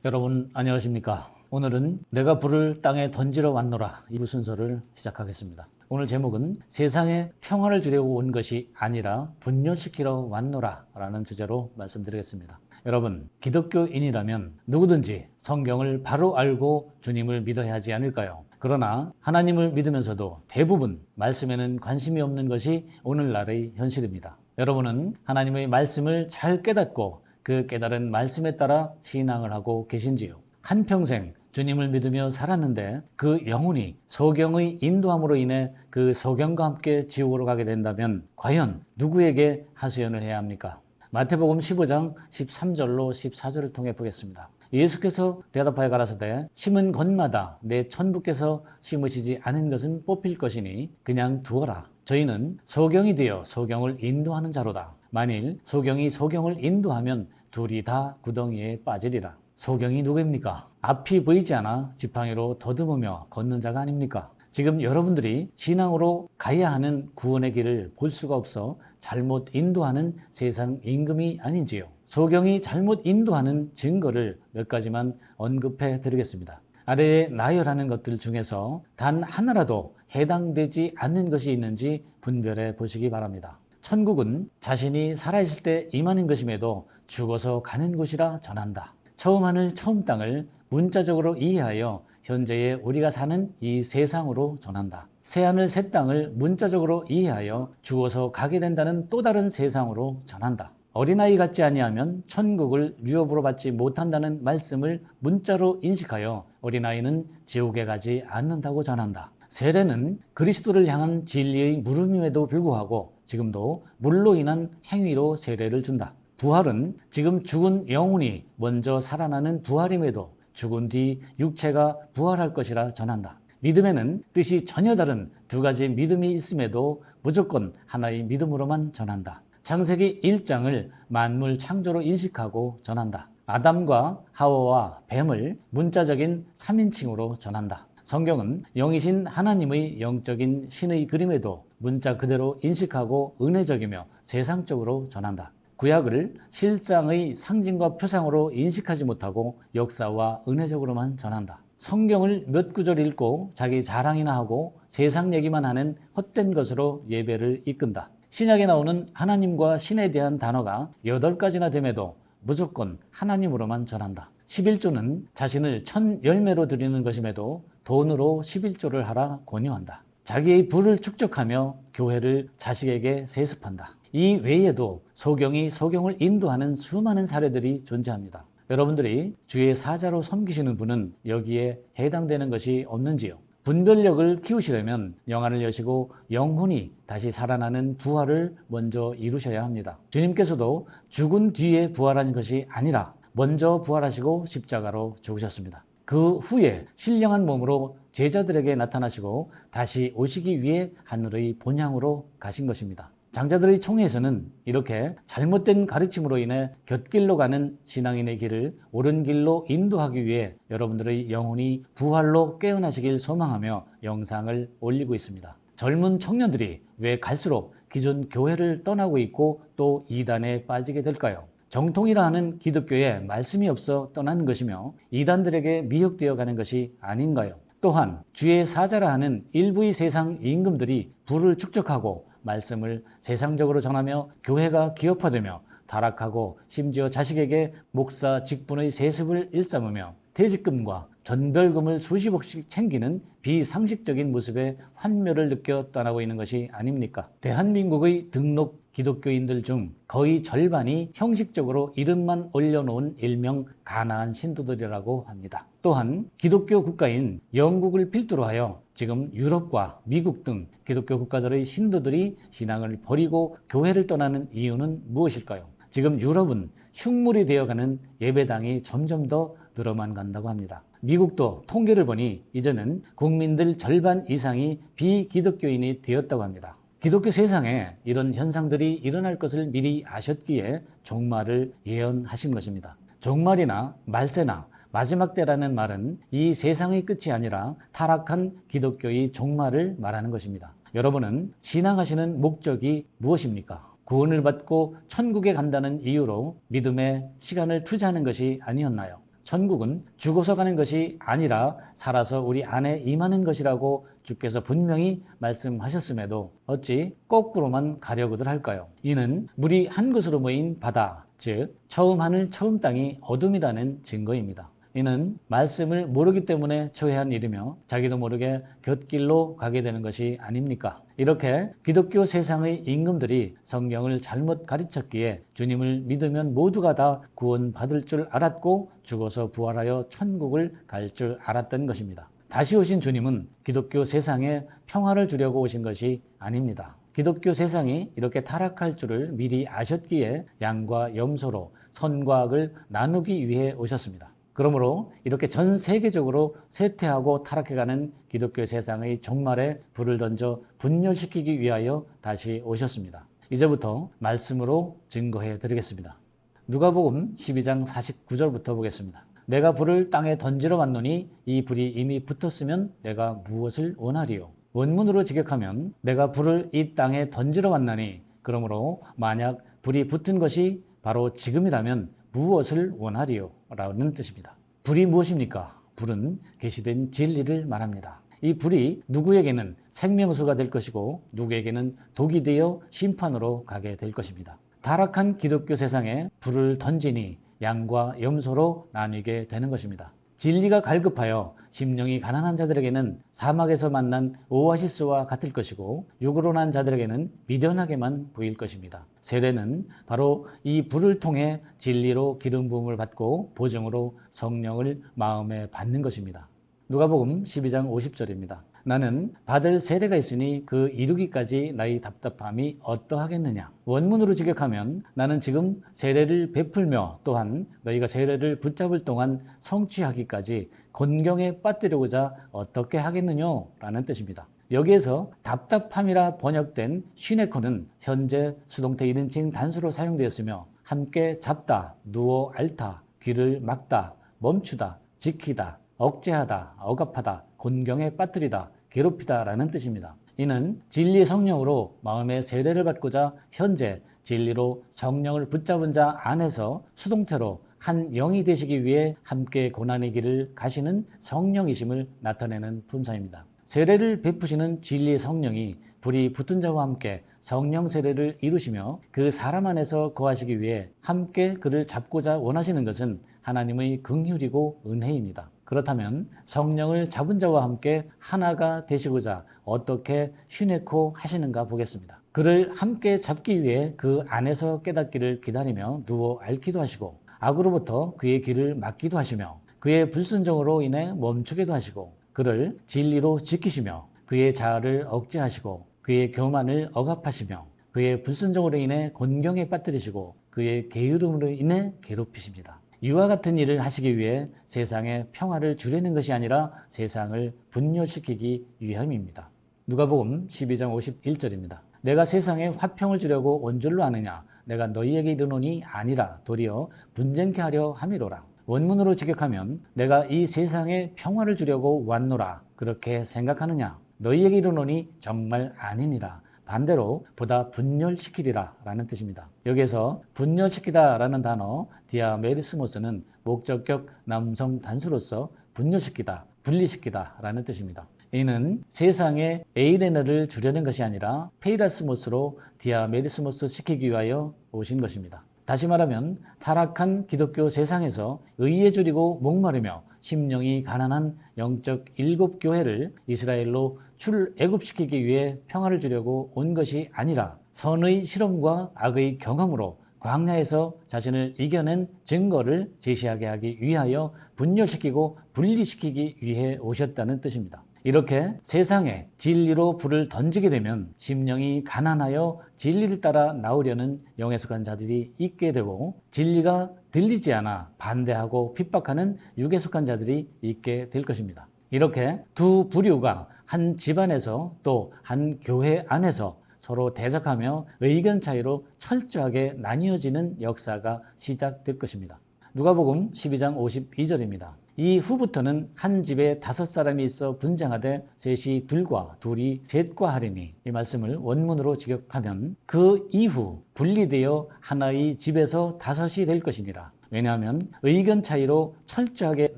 여러분 안녕하십니까? 오늘은 내가 불을 땅에 던지러 왔노라 이 순서를 시작하겠습니다. 오늘 제목은 세상에 평화를 주려고 온 것이 아니라 분열시키러 왔노라 라는 주제로 말씀드리겠습니다. 여러분, 기독교인이라면 누구든지 성경을 바로 알고 주님을 믿어야 하지 않을까요? 그러나 하나님을 믿으면서도 대부분 말씀에는 관심이 없는 것이 오늘날의 현실입니다. 여러분은 하나님의 말씀을 잘 깨닫고 그 깨달은 말씀에 따라 신앙을 하고 계신지요? 한평생 주님을 믿으며 살았는데 그 영혼이 소경의 인도함으로 인해 그 소경과 함께 지옥으로 가게 된다면 과연 누구에게 하소연을 해야 합니까? 마태복음 15장 13절로 14절을 통해 보겠습니다. 예수께서 대답하여 가라사대 심은 곳마다 내 천부께서 심으시지 않은 것은 뽑힐 것이니 그냥 두어라. 저희는 소경이 되어 소경을 인도하는 자로다. 만일 소경이 소경을 인도하면 둘이 다 구덩이에 빠지리라. 소경이 누구입니까? 앞이 보이지 않아 지팡이로 더듬으며 걷는 자가 아닙니까? 지금 여러분들이 신앙으로 가야 하는 구원의 길을 볼 수가 없어 잘못 인도하는 세상 임금이 아닌지요. 소경이 잘못 인도하는 증거를 몇 가지만 언급해 드리겠습니다. 아래에 나열하는 것들 중에서 단 하나라도 해당되지 않는 것이 있는지 분별해 보시기 바랍니다. 천국은 자신이 살아있을 때 임하는 것임에도 죽어서 가는 곳이라 전한다. 처음 하늘 처음 땅을 문자적으로 이해하여 현재의 우리가 사는 이 세상으로 전한다. 새하늘 새 땅을 문자적으로 이해하여 죽어서 가게 된다는 또 다른 세상으로 전한다. 어린아이 같지 아니하면 천국을 유업으로 받지 못한다는 말씀을 문자로 인식하여 어린아이는 지옥에 가지 않는다고 전한다. 세례는 그리스도를 향한 진리의 물음임에도 불구하고 지금도 물로 인한 행위로 세례를 준다. 부활은 지금 죽은 영혼이 먼저 살아나는 부활임에도 죽은 뒤 육체가 부활할 것이라 전한다. 믿음에는 뜻이 전혀 다른 두 가지 믿음이 있음에도 무조건 하나의 믿음으로만 전한다. 창세기 1장을 만물 창조로 인식하고 전한다. 아담과 하와와 뱀을 문자적인 3인칭으로 전한다. 성경은 영이신 하나님의 영적인 신의 그림에도 문자 그대로 인식하고 은혜적이며 세상적으로 전한다. 구약을 실상의 상징과 표상으로 인식하지 못하고 역사와 은혜적으로만 전한다. 성경을 몇 구절 읽고 자기 자랑이나 하고 세상 얘기만 하는 헛된 것으로 예배를 이끈다. 신약에 나오는 하나님과 신에 대한 단어가 8가지나 됨에도 무조건 하나님으로만 전한다. 11조는 자신을 천 열매로 드리는 것임에도 돈으로 11조를 하라 권유한다. 자기의 부를 축적하며 교회를 자식에게 세습한다. 이 외에도 소경이 소경을 인도하는 수많은 사례들이 존재합니다. 여러분들이 주의 사자로 섬기시는 분은 여기에 해당되는 것이 없는지요? 분별력을 키우시려면 영안을 여시고 영혼이 다시 살아나는 부활을 먼저 이루셔야 합니다. 주님께서도 죽은 뒤에 부활한 것이 아니라 먼저 부활하시고 십자가로 죽으셨습니다. 그 후에 신령한 몸으로 제자들에게 나타나시고 다시 오시기 위해 하늘의 본향으로 가신 것입니다. 장자들의 총회에서는 이렇게 잘못된 가르침으로 인해 곁길로 가는 신앙인의 길을 옳은 길로 인도하기 위해 여러분들의 영혼이 부활로 깨어나시길 소망하며 영상을 올리고 있습니다. 젊은 청년들이 왜 갈수록 기존 교회를 떠나고 있고 또 이단에 빠지게 될까요? 정통이라 하는 기독교에 말씀이 없어 떠나는 것이며 이단들에게 미혹되어 가는 것이 아닌가요? 또한 주의 사자라 하는 일부의 세상 임금들이 부를 축적하고 말씀을 세상적으로 전하며 교회가 기업화되며 타락하고 심지어 자식에게 목사 직분의 세습을 일삼으며 퇴직금과 전별금을 수십억씩 챙기는 비상식적인 모습에 환멸을 느껴 떠나고 있는 것이 아닙니까? 대한민국의 등록 기독교인들 중 거의 절반이 형식적으로 이름만 올려놓은 일명 가나안 신도들이라고 합니다. 또한 기독교 국가인 영국을 필두로 하여 지금 유럽과 미국 등 기독교 국가들의 신도들이 신앙을 버리고 교회를 떠나는 이유는 무엇일까요? 지금 유럽은 흉물이 되어가는 예배당이 점점 더 늘어만 간다고 합니다. 미국도 통계를 보니 이제는 국민들 절반 이상이 비기독교인이 되었다고 합니다. 기독교 세상에 이런 현상들이 일어날 것을 미리 아셨기에 종말을 예언하신 것입니다. 종말이나 말세나 마지막 때라는 말은 이 세상의 끝이 아니라 타락한 기독교의 종말을 말하는 것입니다. 여러분은 신앙하시는 목적이 무엇입니까? 구원을 받고 천국에 간다는 이유로 믿음에 시간을 투자하는 것이 아니었나요? 천국은 죽어서 가는 것이 아니라 살아서 우리 안에 임하는 것이라고 주께서 분명히 말씀하셨음에도 어찌 거꾸로만 가려고들 할까요? 이는 물이 한 곳으로 모인 바다, 즉 처음 하늘 처음 땅이 어둠이라는 증거입니다. 이는 말씀을 모르기 때문에 처해한 일이며 자기도 모르게 곁길로 가게 되는 것이 아닙니까? 이렇게 기독교 세상의 임금들이 성경을 잘못 가르쳤기에 주님을 믿으면 모두가 다 구원받을 줄 알았고 죽어서 부활하여 천국을 갈 줄 알았던 것입니다. 다시 오신 주님은 기독교 세상에 평화를 주려고 오신 것이 아닙니다. 기독교 세상이 이렇게 타락할 줄을 미리 아셨기에 양과 염소로 선과 악을 나누기 위해 오셨습니다. 그러므로 이렇게 전 세계적으로 쇠퇴하고 타락해가는 기독교 세상의 종말에 불을 던져 분열시키기 위하여 다시 오셨습니다. 이제부터 말씀으로 증거해 드리겠습니다. 누가복음 12장 49절부터 보겠습니다. 내가 불을 땅에 던지러 왔노니 이 불이 이미 붙었으면 내가 무엇을 원하리요? 원문으로 직역하면 내가 불을 이 땅에 던지러 왔나니 그러므로 만약 불이 붙은 것이 바로 지금이라면 무엇을 원하리요? 라는 뜻입니다. 불이 무엇입니까? 불은 계시된 진리를 말합니다. 이 불이 누구에게는 생명수가 될 것이고 누구에게는 독이 되어 심판으로 가게 될 것입니다. 타락한 기독교 세상에 불을 던지니 양과 염소로 나뉘게 되는 것입니다. 진리가 갈급하여 심령이 가난한 자들에게는 사막에서 만난 오아시스와 같을 것이고 육으로 난 자들에게는 미련하게만 보일 것입니다. 세례는 바로 이 불을 통해 진리로 기름 부음을 받고 보증으로 성령을 마음에 받는 것입니다. 누가복음 12장 50절입니다. 나는 받을 세례가 있으니 그 이루기까지 나의 답답함이 어떠하겠느냐. 원문으로 직역하면 나는 지금 세례를 베풀며 또한 너희가 세례를 붙잡을 동안 성취하기까지 곤경에 빠뜨리고자 어떻게 하겠느냐 라는 뜻입니다. 여기에서 답답함이라 번역된 쉬네코는 현재 수동태 1인칭 단수로 사용되었으며 함께 잡다, 누워 앓다, 귀를 막다, 멈추다, 지키다, 억제하다, 억압하다, 곤경에 빠뜨리다, 괴롭히다 라는 뜻입니다. 이는 진리의 성령으로 마음의 세례를 받고자 현재 진리로 성령을 붙잡은 자 안에서 수동태로 한 영이 되시기 위해 함께 고난의 길을 가시는 성령이심을 나타내는 분사입니다. 세례를 베푸시는 진리의 성령이 불이 붙은 자와 함께 성령 세례를 이루시며 그 사람 안에서 거하시기 위해 함께 그를 잡고자 원하시는 것은 하나님의 긍휼이고 은혜입니다. 그렇다면 성령을 잡은 자와 함께 하나가 되시고자 어떻게 쉬내코 하시는가 보겠습니다. 그를 함께 잡기 위해 그 안에서 깨닫기를 기다리며 누워 앓기도 하시고 악으로부터 그의 길을 막기도 하시며 그의 불순종으로 인해 멈추게도 하시고 그를 진리로 지키시며 그의 자아를 억제하시고 그의 교만을 억압하시며 그의 불순종으로 인해 곤경에 빠뜨리시고 그의 게으름으로 인해 괴롭히십니다. 이와 같은 일을 하시기 위해 세상에 평화를 주려는 것이 아니라 세상을 분열시키기 위함입니다. 누가복음 12장 51절입니다. 내가 세상에 화평을 주려고 온 줄로 아느냐? 내가 너희에게 이르노니 아니라 도리어 분쟁케 하려 함이로라. 원문으로 직역하면 내가 이 세상에 평화를 주려고 왔노라. 그렇게 생각하느냐? 너희에게 이르노니 정말 아니니라. 반대로 보다 분열시키리라 라는 뜻입니다. 여기에서 분열시키다 라는 단어 디아메리스모스는 목적격 남성 단수로서 분열시키다, 분리시키다 라는 뜻입니다. 이는 세상에 에이레너를 주려는 것이 아니라 페이라스모스로 디아메리스모스 시키기 위하여 오신 것입니다. 다시 말하면 타락한 기독교 세상에서 의에 줄이고 목마르며 심령이 가난한 영적 일곱 교회를 이스라엘로 출애굽시키기 위해 평화를 주려고 온 것이 아니라 선의 실험과 악의 경험으로 광야에서 자신을 이겨낸 증거를 제시하게 하기 위하여 분열시키고 분리시키기 위해 오셨다는 뜻입니다. 이렇게 세상에 진리로 불을 던지게 되면 심령이 가난하여 진리를 따라 나오려는 영에 속한 자들이 있게 되고 진리가 들리지 않아 반대하고 핍박하는 육에 속한 자들이 있게 될 것입니다. 이렇게 두 부류가 한 집안에서 또 한 교회 안에서 서로 대적하며 의견 차이로 철저하게 나뉘어지는 역사가 시작될 것입니다. 누가복음 12장 52절입니다. 이 후부터는 한 집에 5사람이 있어 분쟁하되 셋이 둘과 둘이 셋과 하리니, 이 말씀을 원문으로 직역하면 그 이후 분리되어 하나의 집에서 5이 될 것이니라. 왜냐하면 의견 차이로 철저하게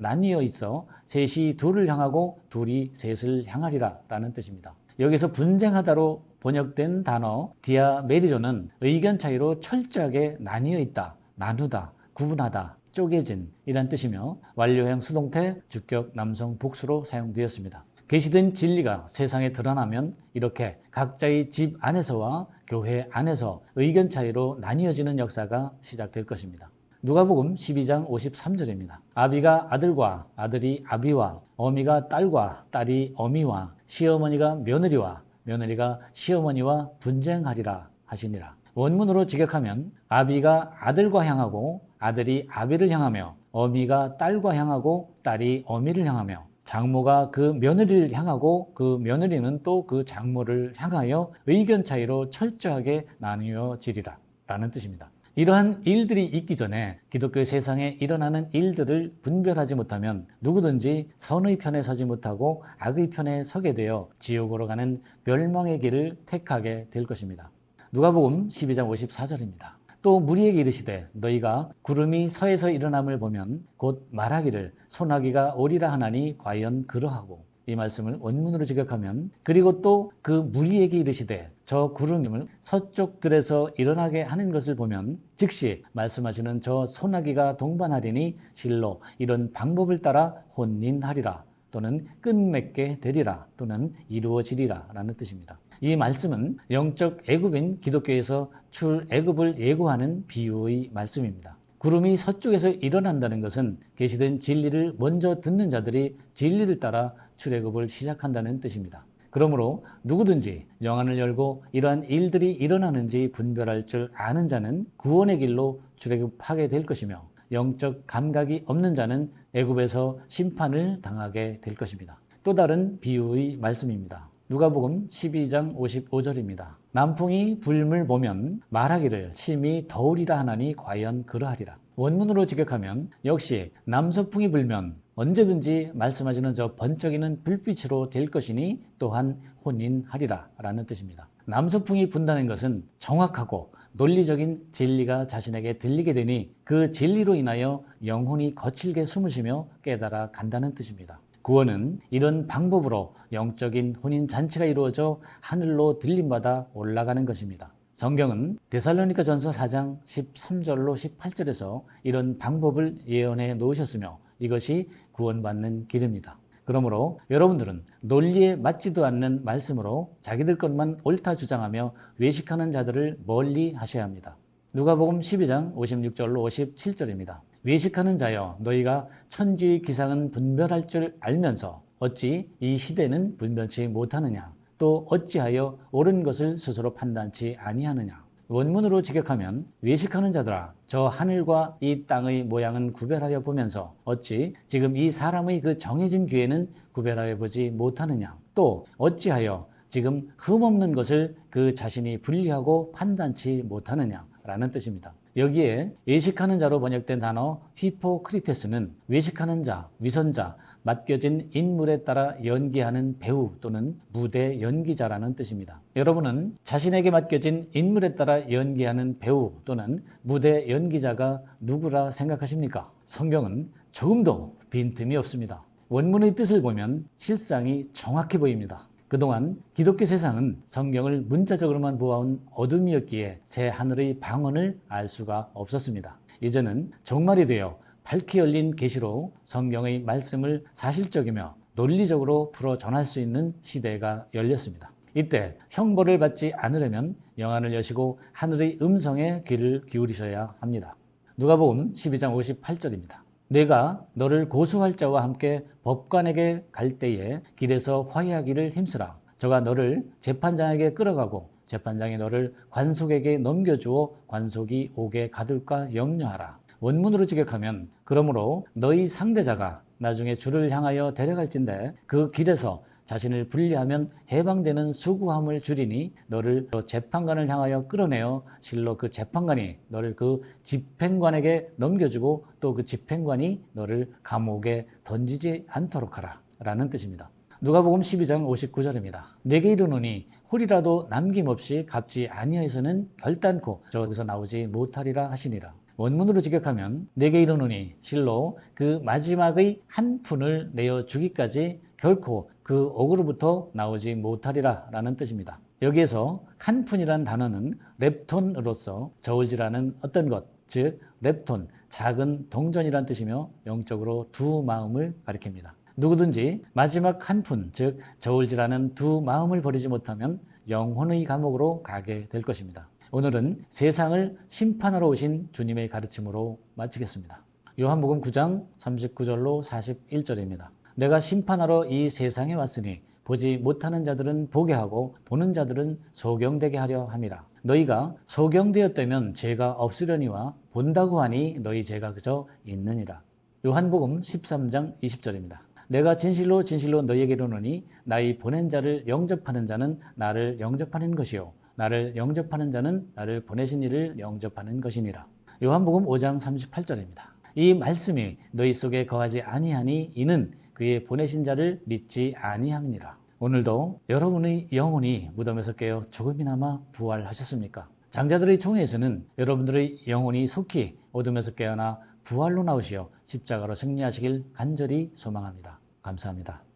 나뉘어 있어 셋이 둘을 향하고 둘이 셋을 향하리라 라는 뜻입니다. 여기서 분쟁하다로 번역된 단어 디아메리조는 의견 차이로 철저하게 나뉘어 있다, 나누다, 구분하다, 쪼개진 이란 뜻이며 완료형 수동태 주격 남성 복수로 사용되었습니다. 계시된 진리가 세상에 드러나면 이렇게 각자의 집 안에서와 교회 안에서 의견 차이로 나뉘어지는 역사가 시작될 것입니다. 누가복음 12장 53절입니다. 아비가 아들과 아들이 아비와 어미가 딸과 딸이 어미와 시어머니가 며느리와 며느리가 시어머니와 분쟁하리라 하시니라. 원문으로 직역하면 아비가 아들과 향하고 아들이 아비를 향하며 어미가 딸과 향하고 딸이 어미를 향하며 장모가 그 며느리를 향하고 그 며느리는 또 그 장모를 향하여 의견 차이로 철저하게 나뉘어지리라 라는 뜻입니다. 이러한 일들이 있기 전에 기독교 세상에 일어나는 일들을 분별하지 못하면 누구든지 선의 편에 서지 못하고 악의 편에 서게 되어 지옥으로 가는 멸망의 길을 택하게 될 것입니다. 누가복음 12장 54절입니다. 또 무리에게 이르시되 너희가 구름이 서에서 일어남을 보면 곧 말하기를 소나기가 오리라 하나니 과연 그러하고, 이 말씀을 원문으로 직역하면 그리고 또 그 무리에게 이르시되 저 구름을 서쪽들에서 일어나게 하는 것을 보면 즉시 말씀하시는 저 소나기가 동반하리니 실로 이런 방법을 따라 혼인하리라 또는 끝맺게 되리라 또는 이루어지리라 라는 뜻입니다. 이 말씀은 영적 애굽인 기독교에서 출애굽을 예고하는 비유의 말씀입니다. 구름이 서쪽에서 일어난다는 것은 계시된 진리를 먼저 듣는 자들이 진리를 따라 출애굽을 시작한다는 뜻입니다. 그러므로 누구든지 영안을 열고 이러한 일들이 일어나는지 분별할 줄 아는 자는 구원의 길로 출애굽하게 될 것이며 영적 감각이 없는 자는 애굽에서 심판을 당하게 될 것입니다. 또 다른 비유의 말씀입니다. 누가복음 12장 55절입니다. 남풍이 불물 보면 말하기를 심히 더우리라 하나니 과연 그러하리라. 원문으로 직역하면 역시 남서풍이 불면 언제든지 말씀하시는 저 번쩍이는 불빛으로 될 것이니 또한 혼인하리라 라는 뜻입니다. 남서풍이 분다는 것은 정확하고 논리적인 진리가 자신에게 들리게 되니 그 진리로 인하여 영혼이 거칠게 숨을 쉬며 깨달아 간다는 뜻입니다. 구원은 이런 방법으로 영적인 혼인잔치가 이루어져 하늘로 들림받아 올라가는 것입니다. 성경은 데살로니가전서 4장 13절로 18절에서 이런 방법을 예언해 놓으셨으며 이것이 구원받는 길입니다. 그러므로 여러분들은 논리에 맞지도 않는 말씀으로 자기들 것만 옳다 주장하며 외식하는 자들을 멀리 하셔야 합니다. 누가복음 12장 56절로 57절입니다. 외식하는 자여 너희가 천지의 기상은 분별할 줄 알면서 어찌 이 시대는 분별치 못하느냐, 또 어찌하여 옳은 것을 스스로 판단치 아니하느냐. 원문으로 직역하면 외식하는 자들아 저 하늘과 이 땅의 모양은 구별하여 보면서 어찌 지금 이 사람의 그 정해진 기회는 구별하여 보지 못하느냐, 또 어찌하여 지금 흠없는 것을 그 자신이 분리하고 판단치 못하느냐 라는 뜻입니다. 여기에 외식하는 자로 번역된 단어 히포크리테스는 외식하는 자, 위선자, 맡겨진 인물에 따라 연기하는 배우 또는 무대 연기자라는 뜻입니다. 여러분은 자신에게 맡겨진 인물에 따라 연기하는 배우 또는 무대 연기자가 누구라 생각하십니까? 성경은 조금도 빈틈이 없습니다. 원문의 뜻을 보면 실상이 정확해 보입니다. 그동안 기독교 세상은 성경을 문자적으로만 보아온 어둠이었기에 새 하늘의 방언을 알 수가 없었습니다. 이제는 종말이 되어 밝게 열린 계시로 성경의 말씀을 사실적이며 논리적으로 풀어 전할 수 있는 시대가 열렸습니다. 이때 형벌을 받지 않으려면 영안을 여시고 하늘의 음성에 귀를 기울이셔야 합니다. 누가복음 12장 58절입니다. 내가 너를 고소할 자와 함께 법관에게 갈 때에 길에서 화해하기를 힘쓰라. 저가 너를 재판장에게 끌어가고 재판장이 너를 관속에게 넘겨주어 관속이 옥에 가둘까 염려하라. 원문으로 직역하면 그러므로 너희 상대자가 나중에 주를 향하여 데려갈진대 그 길에서 자신을 불리하면 해방되는 수구함을 줄이니 너를 재판관을 향하여 끌어내어 실로 그 재판관이 너를 그 집행관에게 넘겨주고 또 그 집행관이 너를 감옥에 던지지 않도록 하라 라는 뜻입니다. 누가복음 12장 59절입니다. 내게 이르노니 홀이라도 남김없이 갚지 아니하여서는 결단코 저기서 나오지 못하리라 하시니라. 원문으로 직역하면 내게 이르노니 실로 그 마지막의 한 푼을 내어 주기까지 결코 그 옥으로부터 나오지 못하리라 라는 뜻입니다. 여기에서 한 푼이란 단어는 렙톤으로서 저울질하는 어떤 것, 즉 렙톤, 작은 동전이란 뜻이며 영적으로 두 마음을 가리킵니다. 누구든지 마지막 한 푼, 즉 저울질하는 두 마음을 버리지 못하면 영혼의 감옥으로 가게 될 것입니다. 오늘은 세상을 심판하러 오신 주님의 가르침으로 마치겠습니다. 요한복음 9장 39절로 41절입니다. 내가 심판하러 이 세상에 왔으니 보지 못하는 자들은 보게 하고 보는 자들은 소경되게 하려 함이라. 너희가 소경되었다면 죄가 없으려니와 본다고 하니 너희 죄가 그저 있느니라. 요한복음 13장 20절입니다. 내가 진실로 진실로 너희에게 이르노니 나의 보낸 자를 영접하는 자는 나를 영접하는 것이요 나를 영접하는 자는 나를 보내신 이를 영접하는 것이니라. 요한복음 5장 38절입니다. 이 말씀이 너희 속에 거하지 아니하니 이는 그의 보내신 자를 믿지 아니함이니라. 오늘도 여러분의 영혼이 무덤에서 깨어 조금이나마 부활하셨습니까? 장자들의 총회에서는 여러분들의 영혼이 속히 어둠에서 깨어나 부활로 나오시어 십자가로 승리하시길 간절히 소망합니다. 감사합니다.